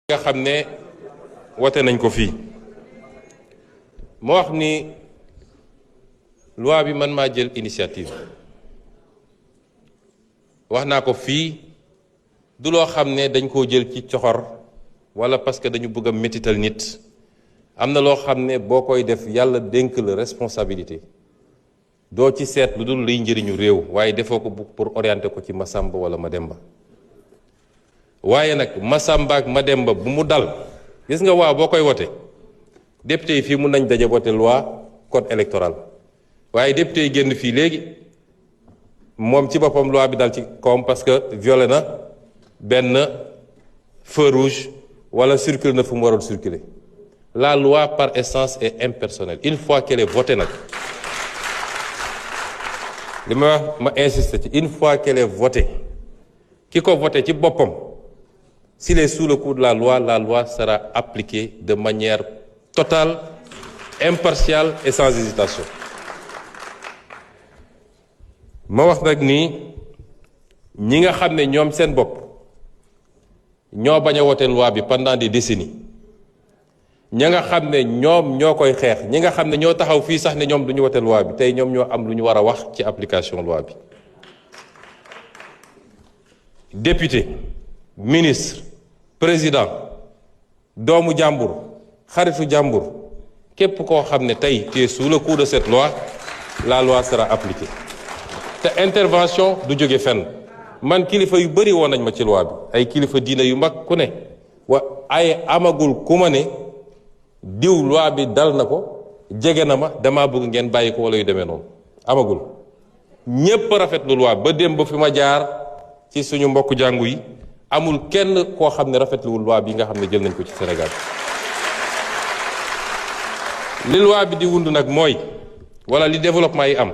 nga xam ne wote nañ ko fii moo wax ni loi bi man maa jël initiative wax naa ko fii du loo xam ne dañ koo jël ci coxor wala parce que dañu bëgg a métital nit am na loo xam ne boo koy def yàlla dénk la responsabilité doo ci seet lu dul luy njëriñu réew waaye defoo ko pour orienter ko ci Masamba wala Mademba waaye nag Masamba ak Mademba bu mu dal gis nga waa boo koy wote député yi fii mun nañ daje wote loi code électoral waaye député yi génn fii léegi moom ci boppam loi bi dal ci kawam parce que violé na benn feu rouge wala circule na fu mu waroon circuler la loi par essence est impersonnelle une fois qu'elle est votée nag li ma wax ma insister ci une fois qu'elle est votée ki ko voté ci boppam s'il est sous le coup de la loi sera appliquée de manière totale, impartiale et sans hésitation. ma wax nag ni ñi nga xam ne ñoom seen bopp ñoo bañ a wote loi bi pendant des décennies ña nga xam ne ñoom ñoo koy xeex ñi nga xam ne ñoo taxaw fii sax ne ñoom du ñu wote loi bi tey ñoom ñoo am lu ñu war a wax ci application loi bi. député ministre président doomu jàmbur xaritu jàmbur képp koo xam ne tey tu es sous le coup de cette loi la loi sera appliquée te intervention du jóge fenn man kilifa yu bëri woon nañ ma ci loi bi ay kilifa diina yu mag ku ne ay amagul ku ma ne diw loi bi dal na ko jege na ma damaa bëgg ngeen bàyyi ko wala yu demee noonu amagul ñépp rafetlu loi ba démb ba fi ma jaar ci suñu mbokk jàngu yi amul kenn koo xam ne rafetluwul loi bi nga xam ne jël nañ ko ci Sénégal li loi bi di wund nag mooy wala li développement yi am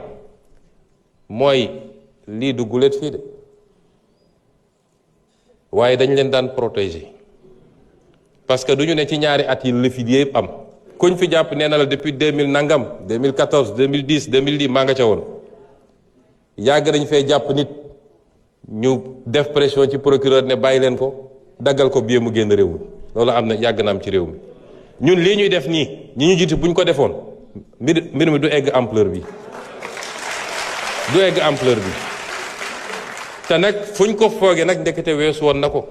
mooy lii du guléet fii de waaye dañ leen daan protéger parce que du ñu ne ci ñaari at yi la fi yëpp am kuñ fi jàpp nee na la depuis 2000 nangam 2014 2010 2010 maa nga ca woon yàgg nañ fee jàpp nit ñu def pression ci procureur ne bàyyi leen ko daggal ko biee mu génn réew mi loolu am na yàgg na am ci réew mi ñun lii ñuy def nii ñi ñu jiitu bu ñu ko defoon mbir mi du egg ampleur bi du egg ampleur bi te nag fu ñu ko foogee nag ndekete weesu woon na ko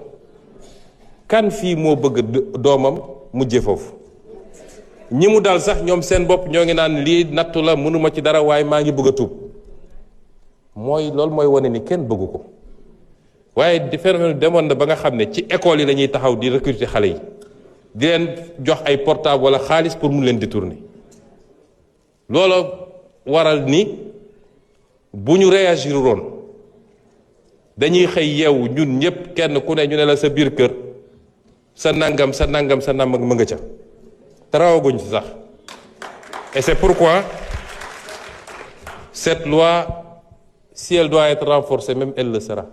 kan fii moo bëgg doomam mujje foofu ñi mu dal sax ñoom seen bopp ñoo ngi naan lii nattu la mënuma ci dara waaye maa ngi bëgg a tuub mooy loolu mooy wane ni kenn bëggu ko waaye di phénomène demoon na ba nga xam ne ci école yi la ñuy taxaw di recruter xale yi di leen jox ay portable wala xaalis pour mu leen détourner loolu waral ni bu ñu réagir woon dañuy xëy yeewu ñun ñëpp kenn ku ne ñu ne la sa biir kër sa nangam sa nangam sa nangam ma nga ca te rawaguñ ci sax et c'est pourquoi cette loi si elle doit être renforcée même elle le sera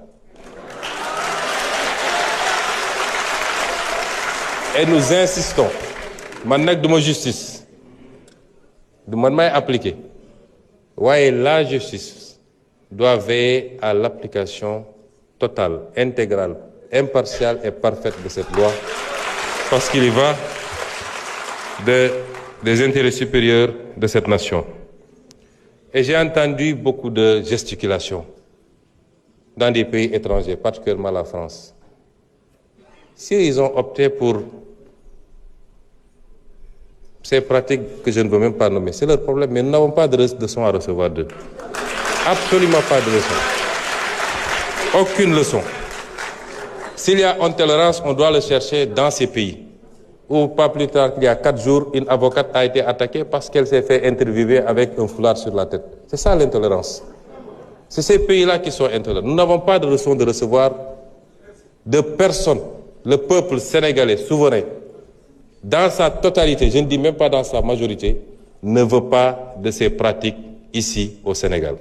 et nous insistons man nag duma justice du man may appliquer waaye la justice doit veiller à l'application totale, intégrale, impartiale et parfaite de cette loi parce qu'il y va des intérêts supérieurs de cette nation. Et j'ai entendu beaucoup de gesticulations dans des pays étrangers, particulièrement la France. S'ils ont opté pour ces pratiques que je ne veux même pas nommer, c'est leur problème, mais nous n'avons pas de leçon à recevoir d'eux. Absolument pas de leçon. Aucune leçon. S'il y a intolérance, on doit le chercher dans ces pays. Ou pas plus tard qu'il y a 4 jours, une avocate a été attaquée parce qu'elle s'est fait interviewer avec un foulard sur la tête. C'est ça l'intolérance. C'est ces pays-là qui sont intolérants. Nous n'avons pas de leçon de recevoir de personne. Le peuple sénégalais souverain, dans sa totalité, je ne dis même pas dans sa majorité, ne veut pas de ces pratiques ici au Sénégal.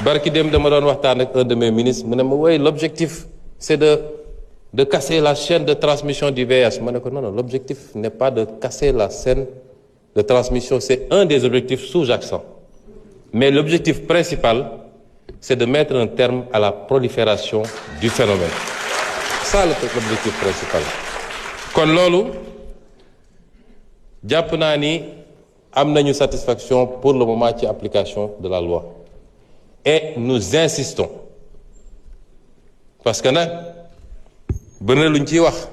barki dem dama doon waxtaan ak un de mes ministres mu ne ma oui l'objectif c'est de casser la chaîne de transmission du VIH ma ne ko non l'objectif n'est pas de casser la chaîne de transmission c'est un des objectifs sous-jacents mais l'objectif principal c'est de mettre un terme à la prolifération du phénomène ça l'objectif principal. kon loolu jàpp naa ni am nañu satisfaction pour le moment ci application de la loi et nous insistons parce que nag bëri na lu ñu ciy wax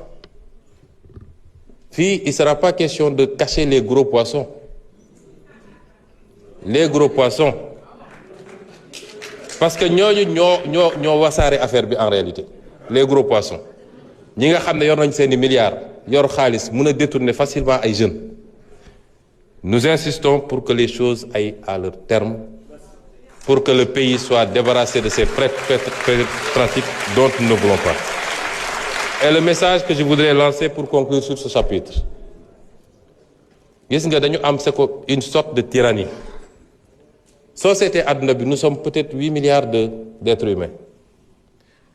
fii il sera pas question de cacher les gros poissons parce que ñooñu ñoo wasaare affaire bi en réalité les gros poissons ñi nga xam ne yor nañ seeni milliards yor xaalis mën a détourner facilement ay jeunes nous insistons pour que les choses aillent à leur terme pour que le pays soit débarrassé de ces pratiques dont nous ne voulons pas. Et le message que je voudrais lancer pour conclure sur ce chapitre gis nga dañu am c'est une sorte de tyrannie. Société àdduna bi nous sommes peut-être 8 milliards d'êtres humains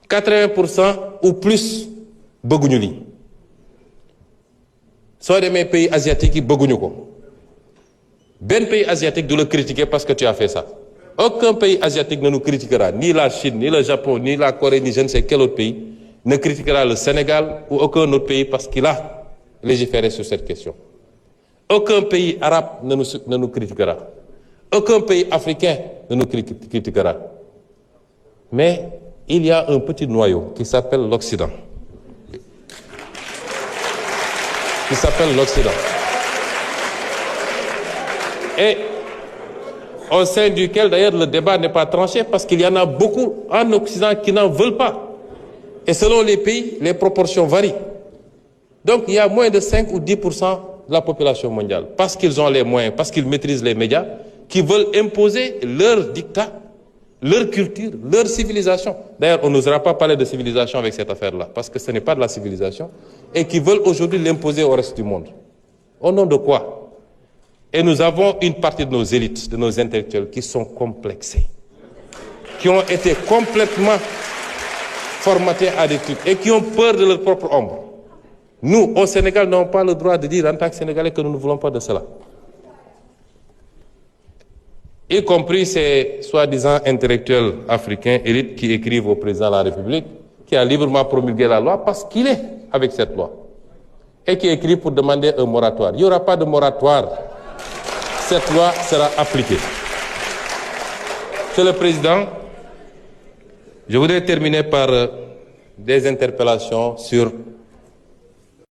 80% ou plus bëgguñu lii soo demee pays asiatiques yi bëgguñu ko benn pays asiatique du la critiquer parce que tu as fait ça aucun pays asiatique ne nous critiquera ni la Chine ni le Japon ni la Corée ni je ne sais quel autre pays ne critiquera le Sénégal ou aucun autre pays parce qu'il a légiféré sur cette question. Aucun pays arabe ne nous critiquera. Aucun pays africain ne nous critiquera. Mais il y a un petit noyau qui s'appelle l'Occident. Et au sein duquel d'ailleurs le débat n'est pas tranché parce qu'il y en a beaucoup en Occident qui n'en veulent pas. Et selon les pays, les proportions varient. Donc il y a moins de 5 ou 10% de la population mondiale, parce qu'ils ont les moyens, parce qu'ils maîtrisent les médias, qui veulent imposer leur dictat, leur culture, leur civilisation. D'ailleurs, on n'osera pas parler de civilisation avec cette affaire-là, parce que ce n'est pas de la civilisation, et qui veulent aujourd'hui l'imposer au reste du monde. Au nom de quoi? Et nous avons une partie de nos élites, de nos intellectuels, qui sont complexés, qui ont été complètement formatés à des trucs et qui ont peur de leur propre ombre. Nous, au Sénégal, n'avons pas le droit de dire en tant que Sénégalais que nous ne voulons pas de cela. Y compris ces soi-disant intellectuels africains, élites, qui écrivent au président de la République, qui a librement promulgué la loi parce qu'il est avec cette loi. Et qui écrit pour demander un moratoire. Il n'y aura pas de moratoire. Cette loi sera appliquée. Monsieur le Président, je voudrais terminer par des interpellations sur